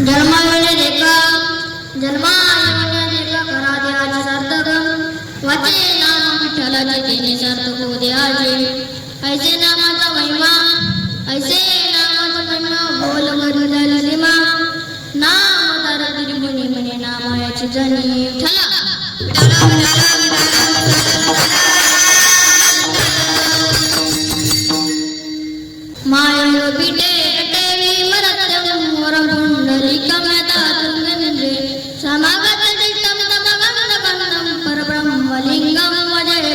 जन्माविणे देखा जन्माविणे देखा करा देहाची सार्थक वाचे नाम विठ्ठलाचे तेने सार्थक होऊ देहाचे ऐसे नामाचा महिमा ऐसे नामाचा महिमा बोल मरू झाली सीमा नाम तारा त्रिभुवनी म्हणे नामायाची जनी ठला माया पिटे कटेवी मरत्यम वरपुंडलिकम यथा तुंगनिंद्रे समागत दिष्टम तमगंधबंधम परब्रह्मलिंगम वजय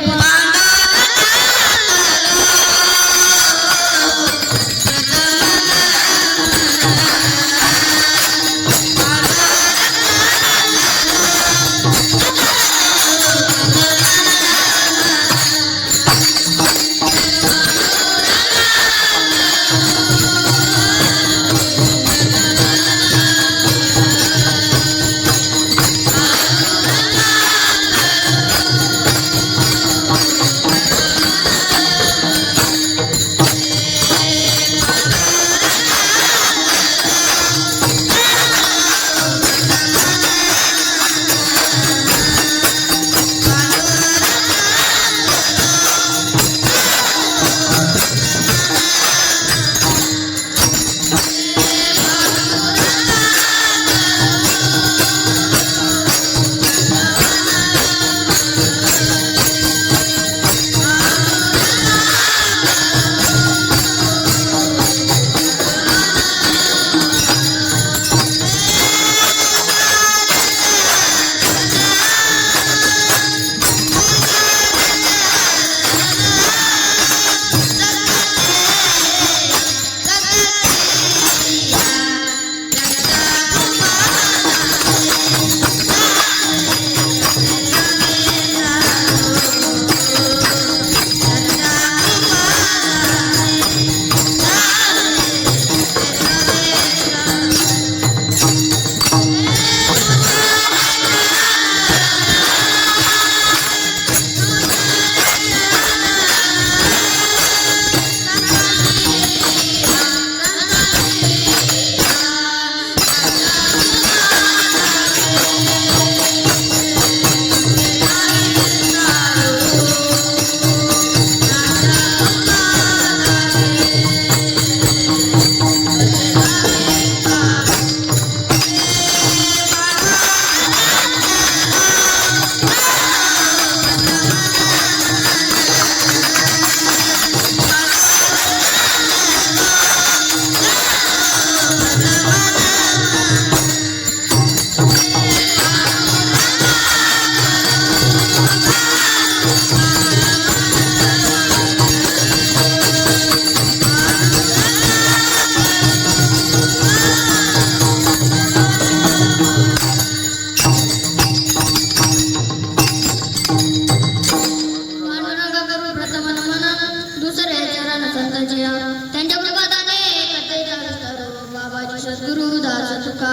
त्यांच्या प्रभाताने कथेचा विस्तार बाबाजी सद्गुरु दास तुका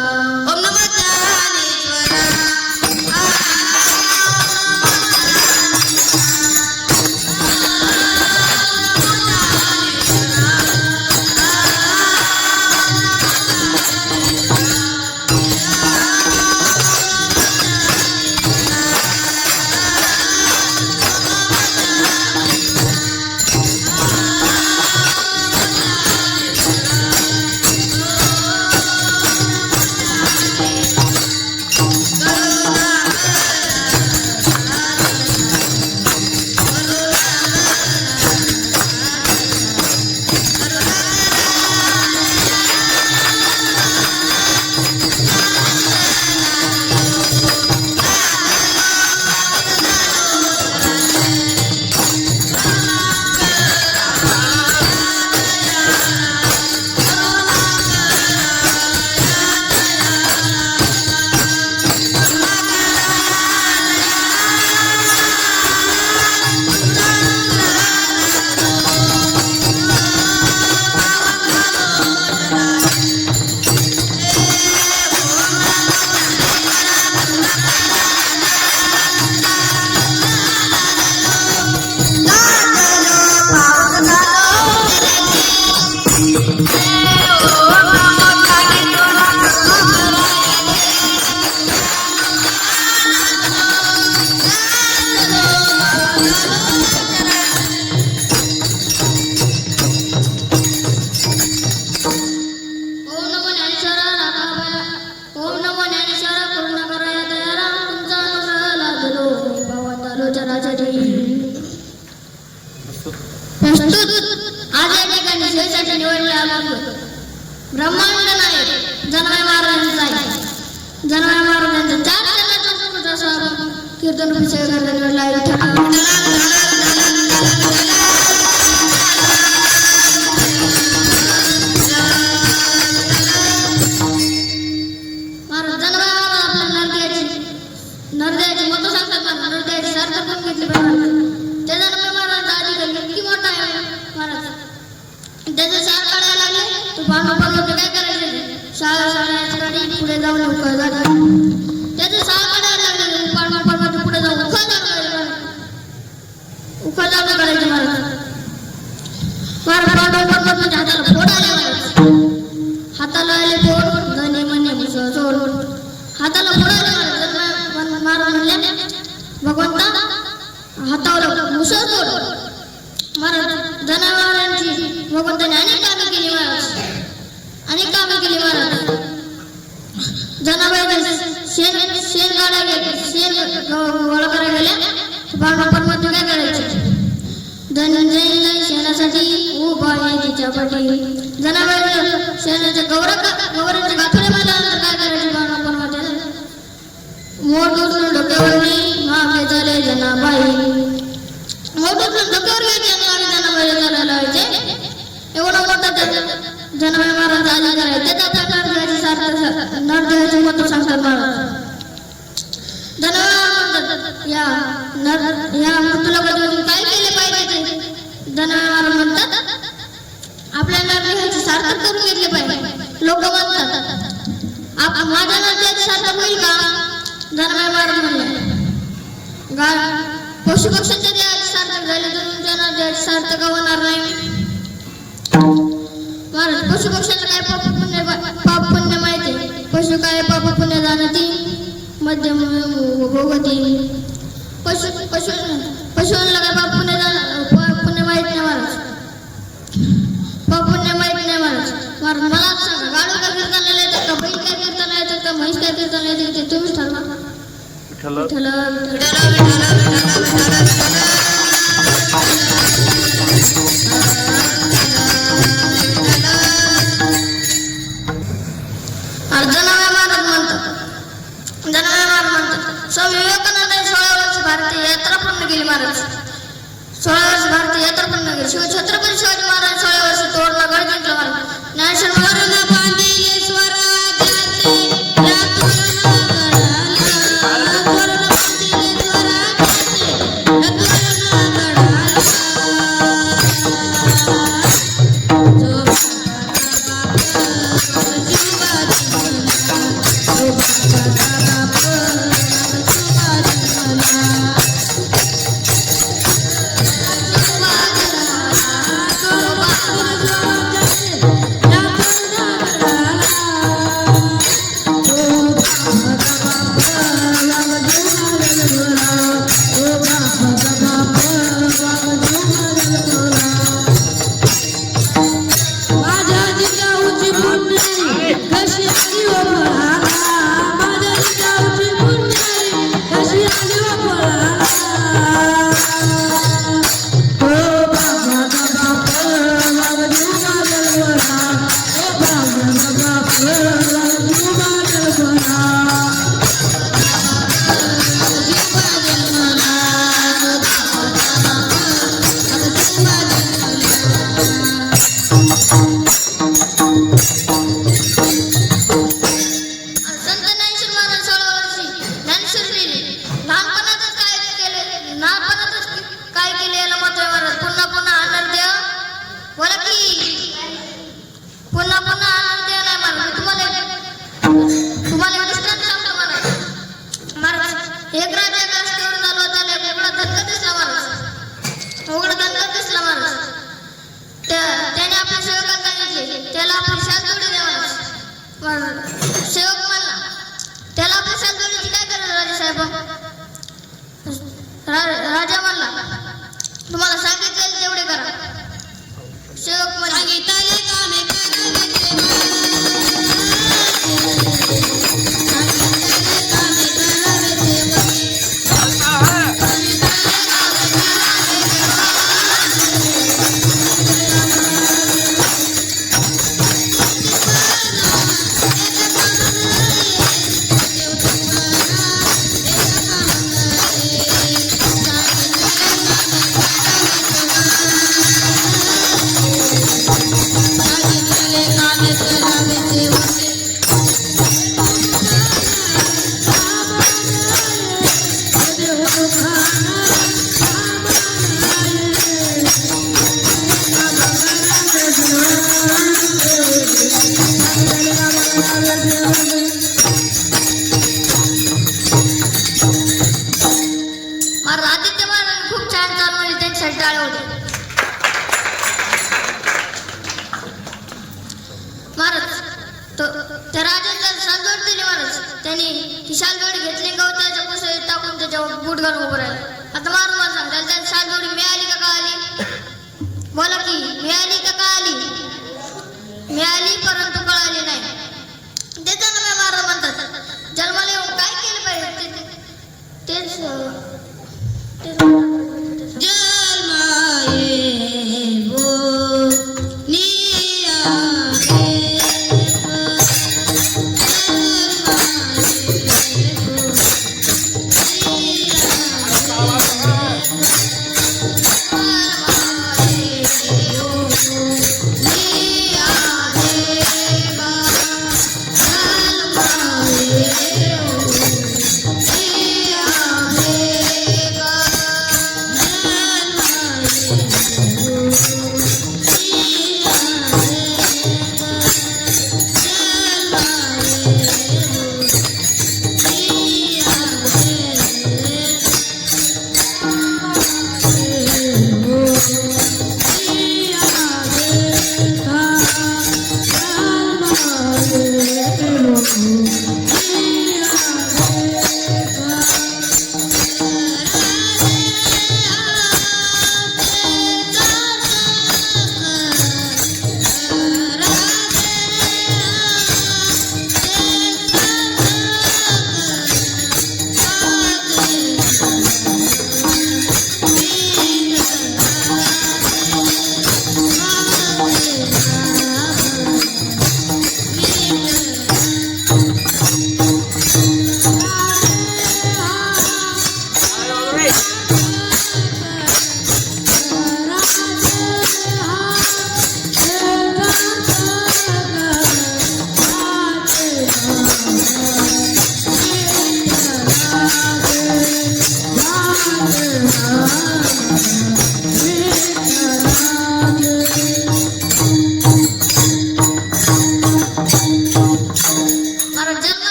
ओम नमः ज्ञानेश्वरा चराचरी. प्रस्तुत आज या ठिकाणी शिवेसाठी निवडले आलो ब्रह्मांड नायक जनमय महाराजांचा आहे. जनमय महाराजांचा 4 चरणाचा संस्कृत असा कीर्तन विषय करता निवडला आहे. नरद्याची मत सांगतात नरद्याची सार्थ करून घेतली पाहिजे. त्या जनमय महाराजांचा अधिकारी किती मोठा आहे महाराज. त्याचे 4 काढायला लागले तो पांडव काय करायचे शाळेच्या गाडी पुढे जाऊन उकळ झाली. त्याचे 6 काढायला लागले पांडव पुढे जाऊन उकळ जाऊन करायचे महाराज. पांडव हाताला फोड आले महाराज. हाताला आले फोड धने म्हणे सोड हाताला फोड आले महाराज म्हणले भगवंता हातावर मुसळ तोड. महाराज जनावरांची भगवंताने अनेक कामे केली महाराज. अनेक कामे केली महाराज. जनावरांचे शेण गाड्या गेले शेण गोळा करायला गेले परमात्मा काय करायचे धनंजय शेणासाठी उभा आहे तिच्या पाठी. जनावर शेणाचे गौरांचे गाठोडे माझ्यानंतर काय करायचे परमात्मा मोठ उचलून डोक्यावर मागे झाले जनाबाई. मोठ उचलून डोक्यावर घ्यायचे जनाबाई चालायला लावायचे. एवढा मोठा जनमय महाराज आधी करायचे त्याचा नरदेहाची सार्थ नरदेहाचे महत्व सांगतात महाराज. जनमय या मृत्यूला बदलून काय केले पाहिजे ते जनमय महाराज म्हणतात आपल्या नरदेहाची सार्थक करून घेतले पाहिजे. लोक म्हणतात माझ्या नरदेहाची सार्थक होईल का. जनमय महाराज म्हणले पशु पक्ष्यांच्या देहाची सार्थक झाले तर तुमच्या नरदेहाची सार्थक होणार नाही. महाराज पशु पक्ष्यांना काय पाप पुण्य माहिती. पशु काय पाप पुण्य जाणती मध्यम भोगती. पशुवांना काय पाप पुण्य माहित नाही महाराज. पाप पुण्य माहित नाही महाराज. महाराज मला सांगा गाडू काय कीर्तनाला येतात का बैल काय कीर्तनाला येतात का म्हैस काय कीर्तनाला येते ते तुम्हीच ठरवा. स्वामी विवेकानंदांनी 16 वर्ष भारतीय यात्रा पूर्ण केली महाराज. 16 वर्ष भारतीय यात्रा पूर्ण केली. छत्रपती शिवाजी महाराज 16 वर्ष तोरणा गड जिंकला महाराज. ज्ञानेश्वर महाराज बांधिले स्वराज्याचे राजा म्हणला तुम्हाला सांगितलेलं तेवढे करा. सेवक म्हणला सांगितले कामे करावे महाराज त्या राजांना शालजोड दिली महाराज. त्यांनी ती शालजोडी घेतली, गवताच्या कुसळीत टाकून त्याच्यावर बूट घालून उभं राहिलं. आता महाराज मला सांग, त्याला शालजोडी मिळाली का कळाली? बोला की मिळाली का कळाली? मिळाली परंतु कळाली नाही. त्याच्यानं मी महाराज म्हणतात जन्माला येऊन काय केलं पाहिजे तेच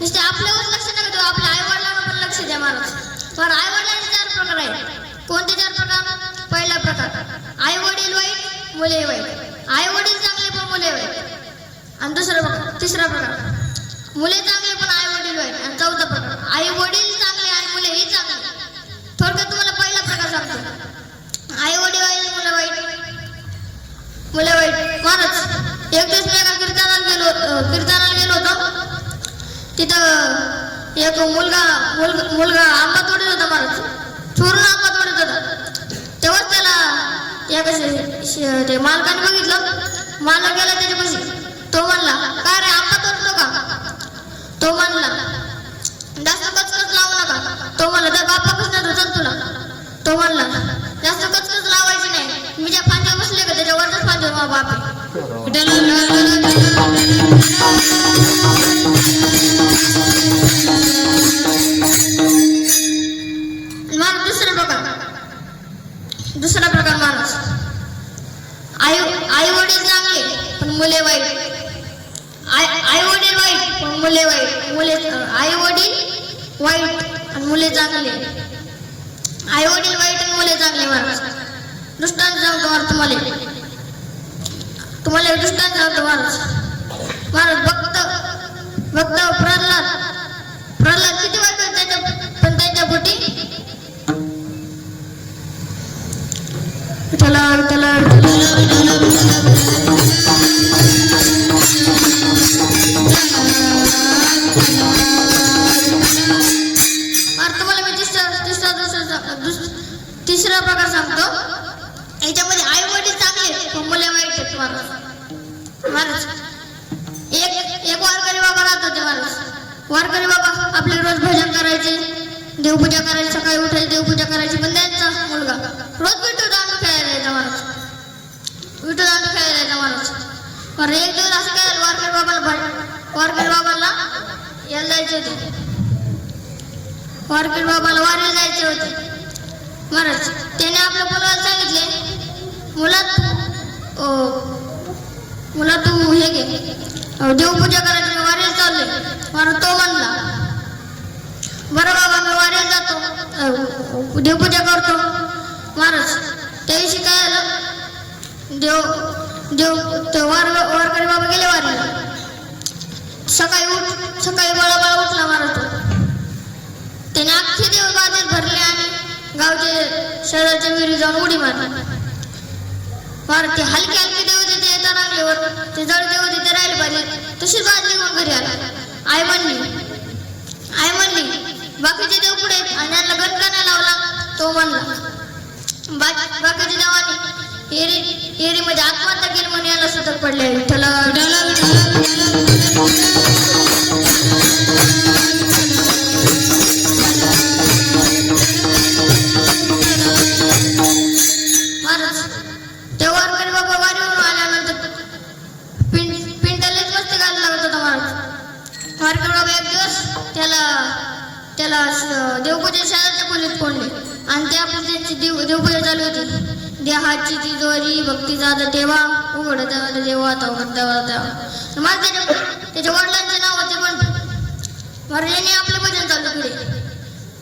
नुसते आपल्यावर लक्ष नका देऊ, आपल्या आई वडिलांना पण लक्ष द्या महाराज. पण आई वडिलांचे 4 प्रकार आहेत. कोणते 4 प्रकार? पहिला प्रकार आई वडील वाईट मुले वाईट. आई वडील चांगले पण मुले वाईट. आणि तिसरा प्रकार मुले चांगले पण आई वडील वाईट. आणि चौथा प्रकार आई वडील चांगले आणि मुलेही चांगले. थोडक्यात तुम्हाला पहिला प्रकार सांगतो. आई वडील वाईट मुले वाईट. महाराज एक दिवस मी एका कीर्तनाला गेलो होतो. तिथं एक मुलगा आंबा तोडत होता महाराज. चोरून आंबा तोडत होता. तेव्हाच त्याला ते मालकाने बघितलं. मालक गेला त्याच्यापाशी. तो म्हणला काय रे आंबा तोडतो का? तो म्हणला जास्त कचकच लावू नका. तो म्हणला त्या बापाकच नाही धुतात तुला. तो म्हणला जास्त कचकच लावायची नाही. मी ज्या फांद्यावर बसले का त्याच्यावरच फांद्यावर माझा बाप आहे. दुसरा प्रकार माणूस आई वडील चांगले पण मुले वाईट. आई वडील वाईट पण मुले वाईट. आई वडील वाईट आणि मुले चांगले. आई वडील वाईट आणि मुले चांगले. महाराज दृष्टांत सांगतो तुम्हाला दृष्टांत सांगतो महाराज. भक्त प्रल्हाद किती वाईट पण त्याच्या पोटी तुम्हाला मी तिसरा प्रकार सांगतो. याच्यामध्ये आई वडील चांगले पण मुले वाईट आहेत. महाराज एक वारकरी बाबा राहत होते. महाराज वारकरी बाबा आपले रोज भजन करायचे, देवपूजा करायची, सकाळी उठायची देवपूजा करायची. पण त्यांचा मुलगा रोज विठू दांडू खेळायला यायचा. महाराज पण एक दिवस असं काय वारकरी बाबाला यायला जायचे होते. वारकरी बाबाला वारीला जायचे होते. महाराज त्याने आपल्या मुलाला सांगितले मुला तू हे घे देवपूजा करायची, मी वारीला चाललोय. महाराज तो म्हणला बरं बाबा मी वारीला जातो. देवपूजा करतो महाराज. त्या दिवशी काय झालं, वारकरी बाबा गेले वारीला. सकाळी बळा उठला महाराज. त्याने अख्खे देव बाजेत भरले आणि गावचे शेजारच्या विहिरी जाऊन उडी मारली. महाराज ते हलके देव तिथे येता रांगल्यावर ते जड देव तिथे राहिले पाहिजे तशीच बाजली मग घरी आला. आई म्हणली बाकीचे देव पुढे आणि यांना गणका नाही लावला. तो म्हणला बाकीच्या देवाने एरीमध्ये आत्महत्या केली म्हणून याला सुतक पडले. विठ्ठला महाराज ते वारकरी बाबा वारीवरून आल्यानंतर पिंटालेच वस्ती घालायला लागत होता महाराज. वारकरी बाबा एक दिवस त्याला देवपूजा शाळेच्या खोलीत कोंडले आणि त्या त्यांची देवपूजा चालू होती. देहाची तिजोरी भक्तीचा ठेवा उघड देवा आता उघड देवा. त्याच्या वडिलांचे नाव होते पण महाराजांनी आपले भजन चालू केले.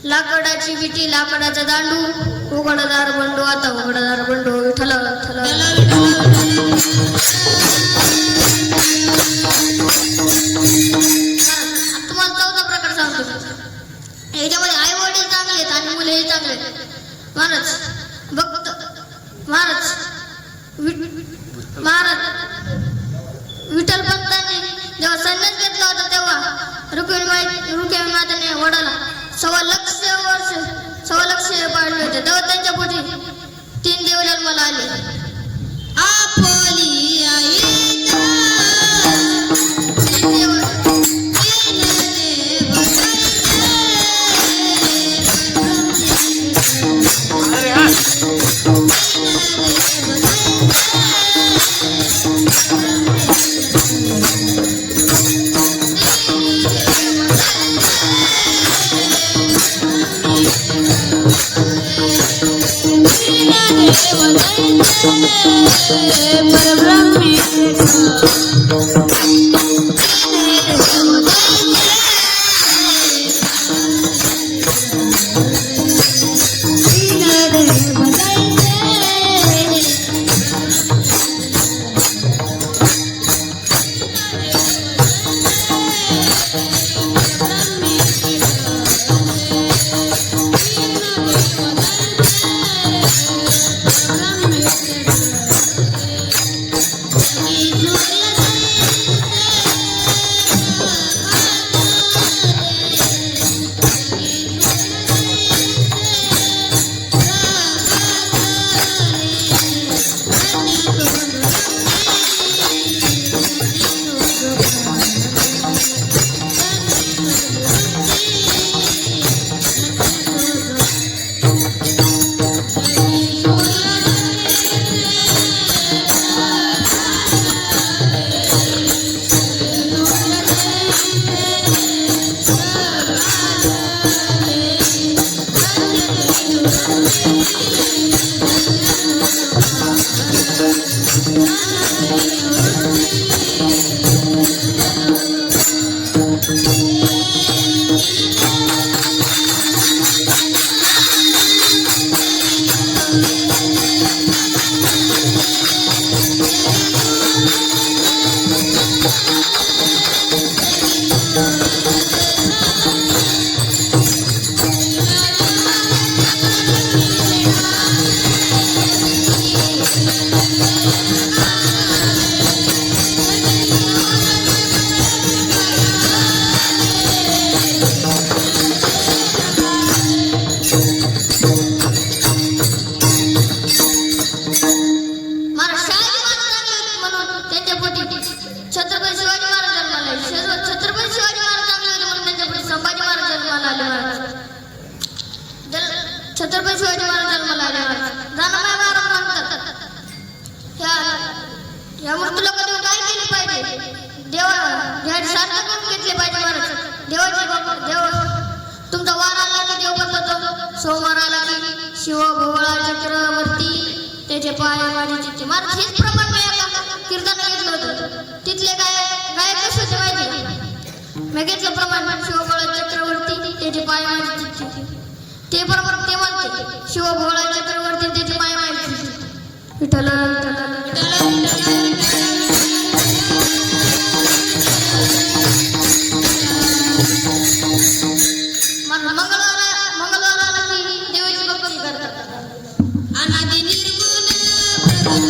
लाकडाची विटी लाकडाचा दांडू उघडदार बंडू आता उघडदार बंडू विठ्ठला विठ्ठला. तुम्हाला चौथा प्रकार सांगतो. याच्यामध्ये आई वडील चांगले आहेत आणि मुलेही चांगले आहेत. महाराज विठ्ठल पंतांनी जेव्हा संन्यास घेतला होता तेव्हा रुक्मिणी मातेने वडाला 1.25 लक्ष पाडले होते. तेव्हा त्यांच्या पोटी 3 देव जन्माला आले. आपली आई छत्रपती शिवाजी महाराज जन्माला आले. राणाबाई महाराज म्हणतात ह्या मूर्तीला कधी काय केले पाहिजे, देवाचे साधना करून घेतले पाहिजे महाराज. देवाचे तुमचा वार आला की देव बदलतो, सोमवार आला की शिव भोवळा चक्रवर्ती त्याचे पाय माझे चित्ते. महाराज हेच प्रमाण मी एका कीर्तनात घेतलं होतं. तिथले गायक कसे होते माहिती का? मी घेतलं प्रमाण शिव भोवळा चक्रवर्ती त्याचे पाय माझे चित्ते. ते प्रमाण शिवभोळा चक्रवर्ती त्याची माय माहिती विठ्ठल मंगळवाराला ती देवाची भक्ती करतात. अनादि निर्गुण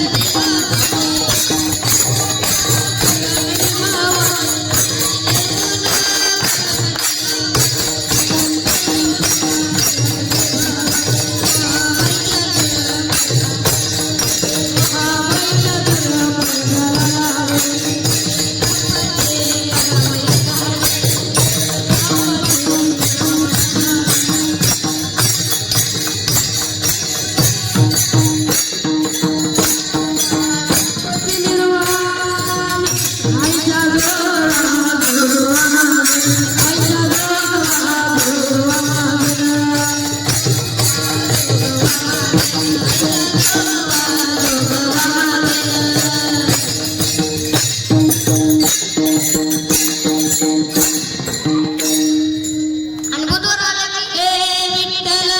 आणि बुधवार आला की हे विठ्ठल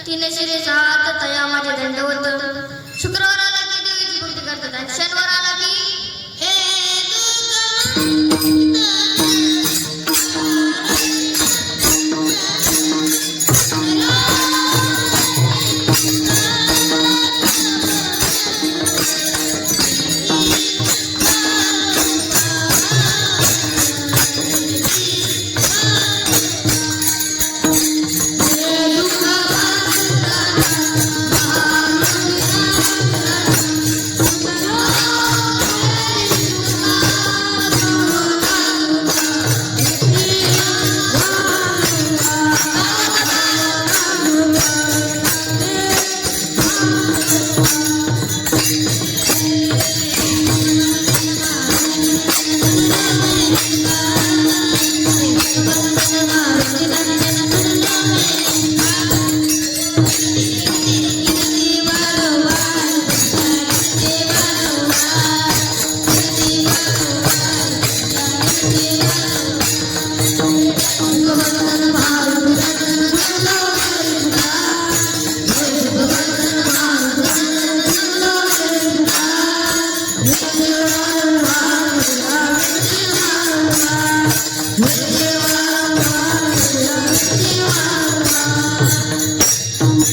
तीन शिरे सात तया माझे दंडवत. शुक्रवार आला की देवीची भक्ती करतात आणि शनिवार आला की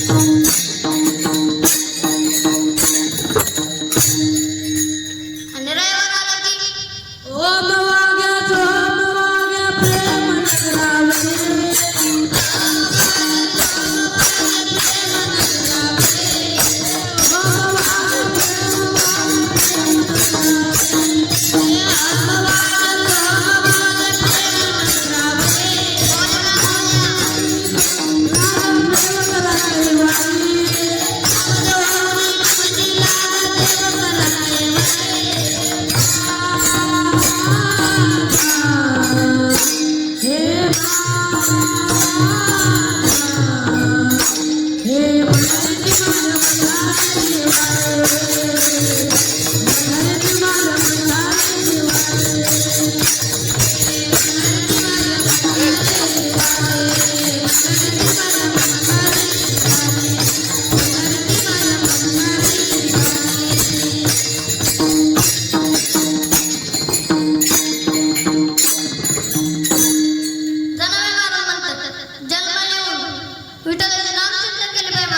Thank you.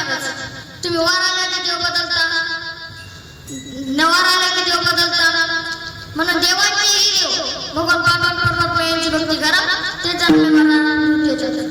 महाराज. तुम्ही वर आला की देव बदलता, नवर आला की देव बदलता. म्हणून देवाची ही देव भगवान पांडुरंग परमात्मा यांची भक्ती करा, तेच आपल्या मनाला तृप्ती देतात.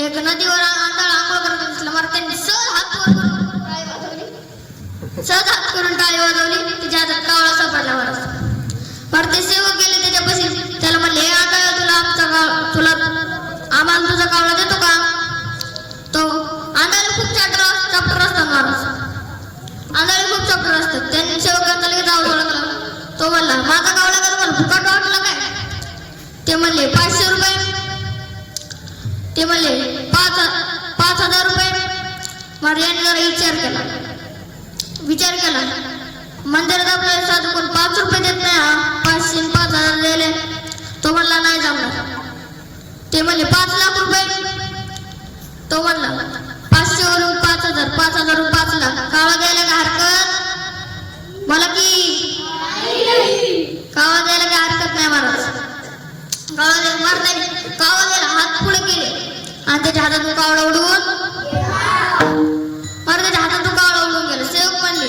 एक नदीवर आंधळ आंघोळ करत असला मार त्यांनी सहज हात करून टाळी वाजवली. तिच्या हातात कावळा सापडला. पर ते सेवक गेले त्याच्यापाशी, त्याला म्हणले हे आंधळ आम्हाला तुझा कावळा देतो का? तो आंधळे खूप चॅप्टर असतात महाराज, आंधळे खूप चॅप्टर असतात. त्यांनी सेवकांना लगेच आवाज ओळखला. तो म्हणला माझा कावळा का तुम्हाला फुकट वाटला काय? ते म्हणले 500 रुपये. ते म्हणले 5,000 रुपये. यांनी जरा विचार केला. मंदिरात आपल्याला साधू कोण 5 रुपये देत नाही, 500 आणि 5,000 दिले. तो म्हणला नाही जमणार. ते म्हणले 5 लाख रुपये. तो म्हणला 500 वरून 5,000, 5,000 वरून 5 लाख. कावळा द्यायला काय हरकत? मला की कावळा द्यायला काय हरकत नाही महाराज. कावळा द्यायला हात पुढे केले आणि त्याच्या हातातून कावळा उडवून त्याच्या हातातून कावळा उडवून गेला. सेवक म्हणले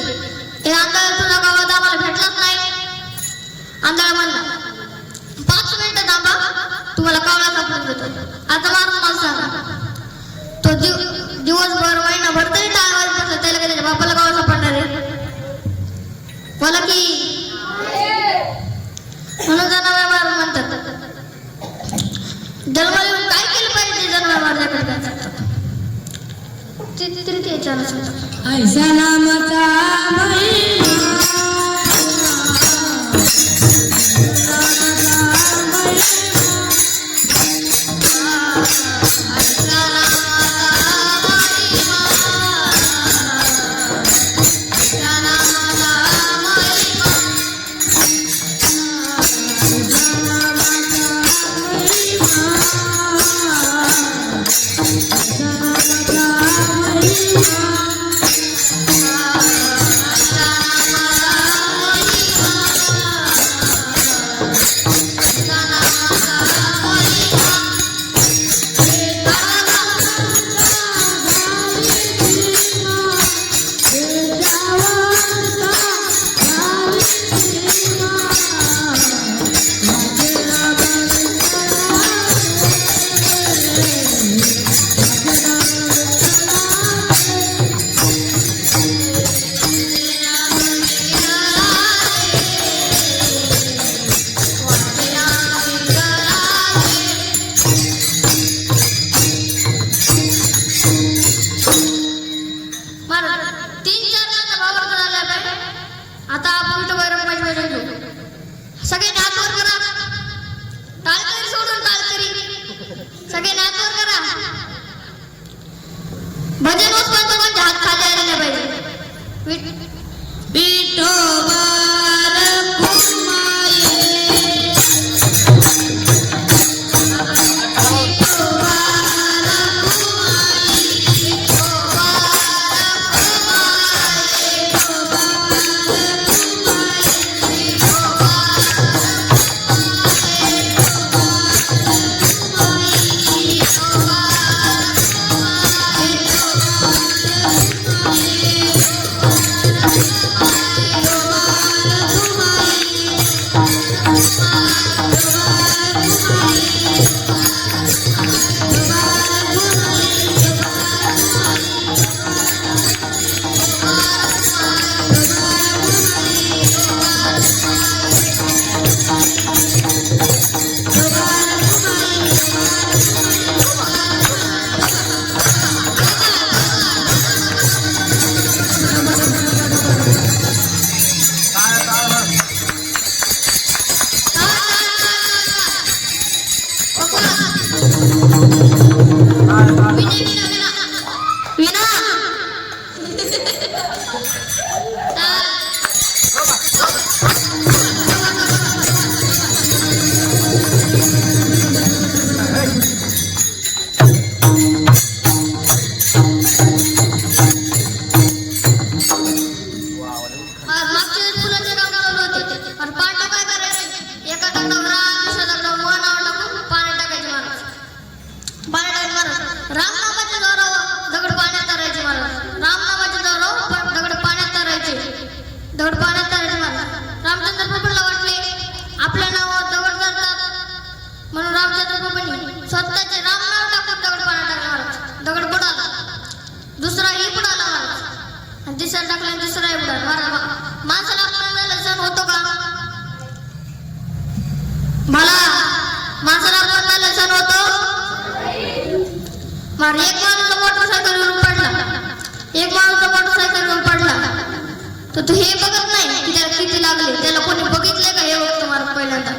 हे आंधळा तुझा कावळा तर आम्हाला भेटलाच नाही. आंधळा म्हणला 5 मिनिटं थांबा, तुम्हाला कावळा सापडून देतो. आता मला सांगा, तो दिवसभर महिनाभर तरी टाळवायला बसला, त्याला काय त्याच्या बापाला कावळा सापडणार आहे? बोला की. म्हणून जनावर मार म्हणतात. जन्माला येऊन काय केलं पाहिजे जन्माला मारण्याकडे काय करतात तरी ते विचारलं सांगतात. ऐसा नामाचा महिमा सगळे हात वर करा. टाळकरी सोडून टाळकरी. सगळे हात वर करा. भजन उचलतो म्हणजे हात खाली आले नाही पाहिजे. विठोबा तो हे बघत नाही की त्याला किती लागले, त्याला कोणी बघितले का हे बघतो महाराज पहिल्यांदा.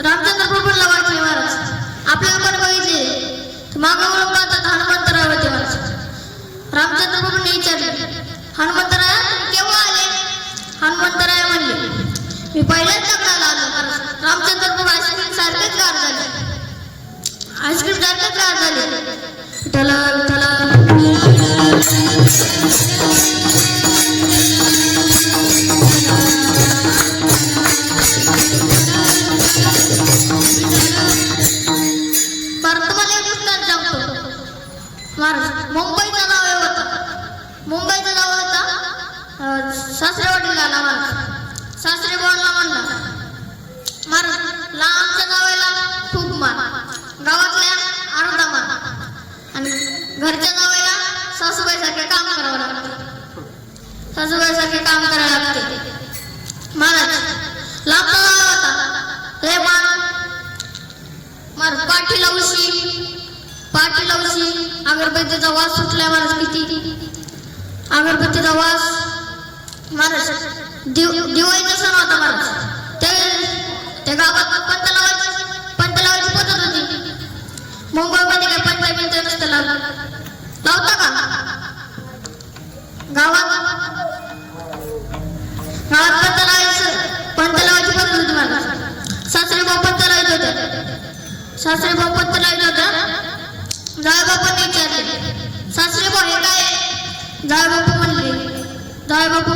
रामचंद्र प्रभूंना वाटले महाराज आपल्याला कोणी बघितले, मागं वळून पाहतात हनुमंतराय होते महाराज. रामचंद्र प्रभूंनी विचारले, हनुमंतराय तुम्ही केव्हा आले? हनुमंतराय म्हणले, मी पहिल्याच लग्नाला आलो महाराज. रामचंद्र प्रभू आईस्क्रीम सारखेच गार झाले, आईस्क्रीम सारखेच गार झाले. त्याला मुंबईचं नाव होता सासरेवाडीला आला महाराज. सासरे बोलला म्हणला महाराज लांबच्या नावाला खूप मान, गावातल्या अर्धा मान, आणि घरच्या नावाला सासूबाईसारखे काम करावं लागतं. सासूबाईसारखे काम करायला लागते महाराज. लांबचा नाव होता ते मान महाराज. पाठीला उशी, अगरबत्तीचा वास सुटलाय महाराज. किती अगरबत्तीचा वास महाराज. दिवाळीचा सण होता महाराज. त्या गावात पंत लावायची पद्धत होती. मुंबईमध्ये काय पंचायत नसतं लावता का? गावात पंत लावायची पद्धत होती महाराज. सासरे भाऊ पंत लावत होता. जायबापांनी विचारले, सासरे भाऊ हे काय? जायबापू म्हणले जायबापू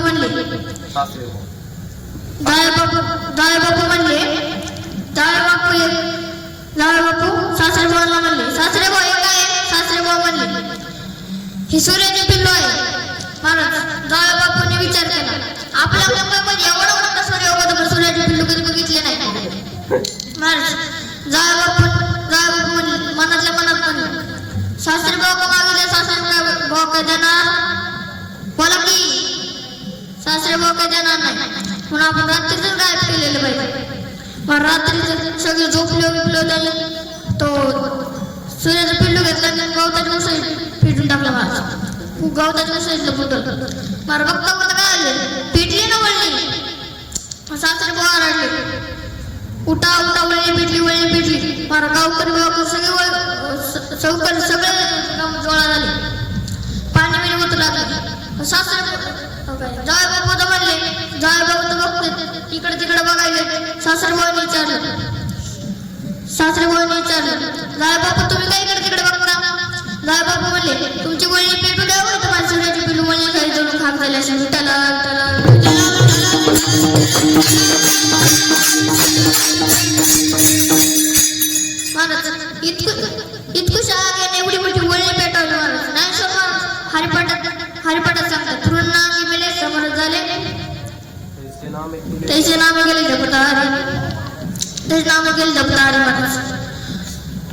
सासरे भाऊला म्हणले, सासरे भाऊ हे काय? सासरे भाऊ म्हणले, ही सूर्याची पिल्लू आहे महाराज. जायबापूने विचार केला, आपल्या मुंबईमध्ये एवढा मोठा सूर्य होता पण सूर्याची पिल्लू कधी बघितले नाही महाराज. जायबापू मनातल्या मनात म्हणले, सासरे भाऊ का मागितले? सासरे भाऊ काय देणार? बोला की सासरे भाऊ काय देणार नाही म्हणून आपण रात्रीच गायब केलेलं पाहिजे. मग रात्रीच सगळे झोपले झाले, तो सूर्याचं पिल्लू घेतलं आणि गवताच्या उसाईत फिटून टाकलं महाराज. गवताच्या उसाईतलं फुटलं. मला बघता काय आले, पेटली ना वळली. सासरे बोराडले, उठा उठा वळणी पेटली मारा गावकरी सगळे चौकरी सगळे जोळा झाले, पाणी बिणी होत लागले. सासरे जाय बाबू तर म्हणले, जाय बाबू तर बघते इकडे तिकडे बघायले. सासरे बोळणी विचारलं, जाय बाबू तुम्ही काय इकडे तिकडे बघता? जाय बाबू म्हणले, तुमची वळणी पेटू द्यावं तर माझ्या सगळ्याची पिलू वळणी काही जणून खाक झाली असेल. विठाला महाराज इतकुशा एवढी मोठी वळणी पेटवली. महाराज ज्ञानेश्वर महाराज हरिपाठात सांगतात, पूर्णांगी मिळे समर्थ झाले त्याचे नाम गेले जपतारी, त्याचे नाम गेले जपतारी. महाराज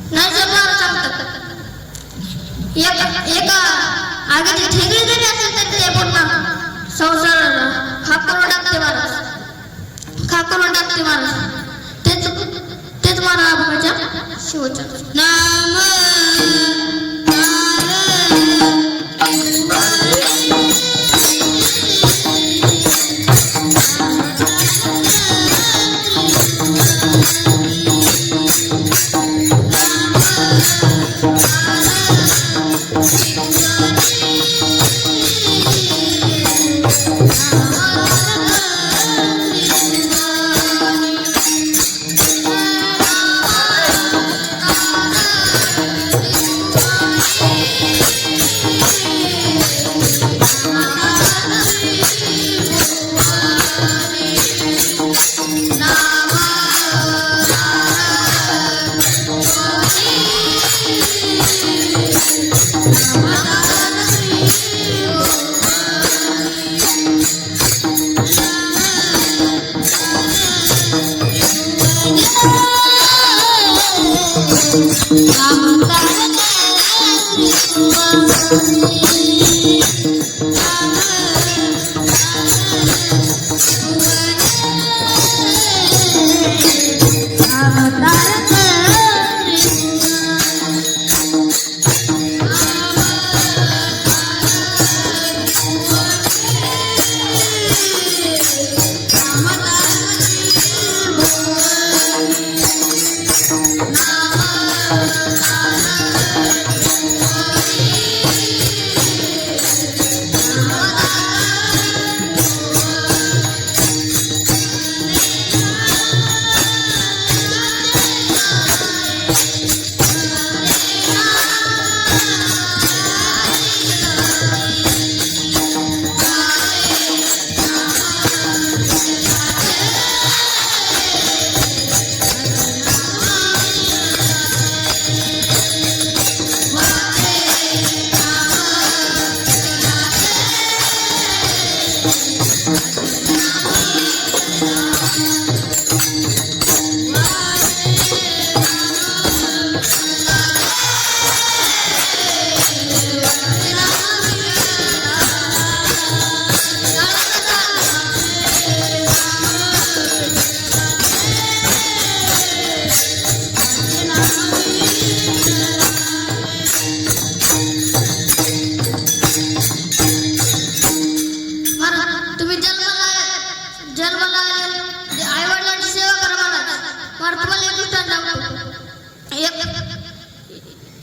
ज्ञानेश्वर महाराज सांगतात, एका आगीची ठेकडी जरी असेल तर ते पूर्ण संसाराला खाक करून टाकते. महाराज तेच महाराजाच्या शिवचरण नाम.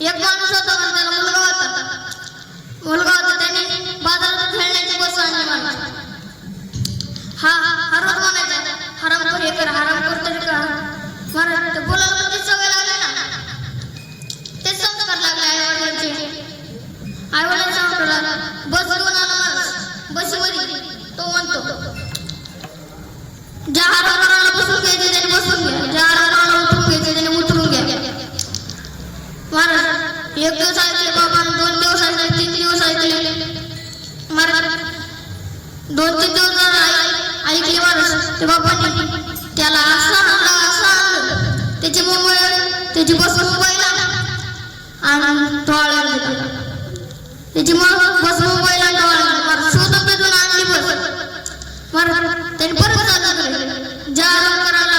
एक माणूस होता, त्याला मुलगा होता. त्याने बाजारात खेळण्याची वस्तू आणली. मला हा हर रोज म्हणायचा, हराम हे कर, हराम करतो का. महाराज बोलायला पण तीच सवय लागली ना, तेच संस्कार लागले आईवडिलांचे. आईवडिलांचा म्हटला बस घेऊन आला महाराज, बसवरी तो म्हणतो ज्या हरवणाला बसून घ्यायचे त्याने बसून घ्या, ज्या हरवणाला उतरून घ्यायचे त्याने उतरून घ्या. महाराज एक दिवस ऐकले बाबा, 2 दिवस ऐकले, 3 दिवस ऐकले. महाराज 2-3 दिवस ऐकले महाराज. ते बाबांनी त्याला असं त्याची त्याची बसून मुंबईला आणि टोळायला गेला. त्याची बस मुंबईला टोळायला महाराज शोधून बेधून आणली बस. महाराज त्यांनी परत चालू केलं, ज्या करायला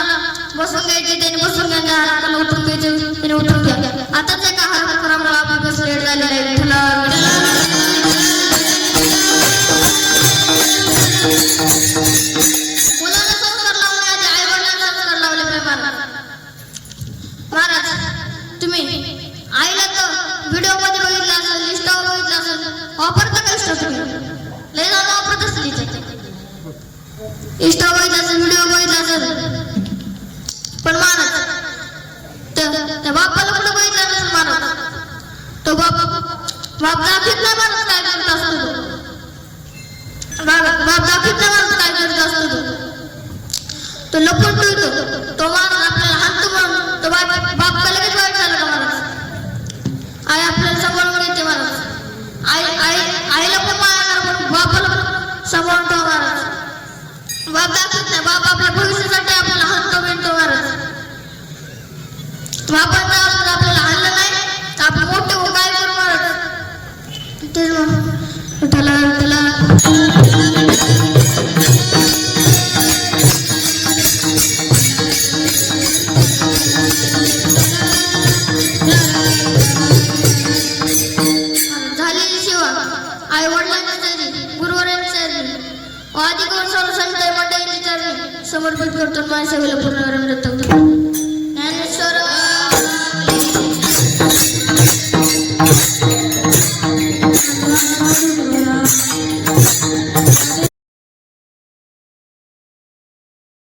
बसून घ्यायचे त्याने बसून घ्या, ज्या हाताला उतरून घ्यायचे त्याने उतरून घ्या. आताच एका हरकरामुळे आपली बस लेट झालेला आहे. मुलाला संस्कार लावून वापरता का इष्ट तुम्ही लय जाऊन वापरत असली इष्ट बघितला व्हिडिओ बघितला असेल पण मानत त्या बापाला कुठं बघितलं नसेल मानत तो बाप दाखीत नाही माणूस काय करत असतो तो बाप दाखीत नाही माणूस काय करत असतो तो लपून ठेवतो तो माणूस आपल्याला हाणतो म्हणून तो बाप का लगेच वाईट झालं का माणूस आई आपल्याला सांभाळून घेते माणूस आईला पण मारणार पण बापाला पण सांभाळून ठेवा महाराज बाप दाखवत नाही बाप आपल्या भविष्यासाठी आपल्याला हाणतो बिणतो महाराज बापांना आपल्याला आणलं नाही तर आपण मोठे हो काय करू महाराज तेच त्याला झालेली सेवा आई वडिलांची चरणी गुरुवारांची चरणी आधी कोण संत मंडळींची चरणी समर्पित करतो माझ्या सेवेला पूर्ण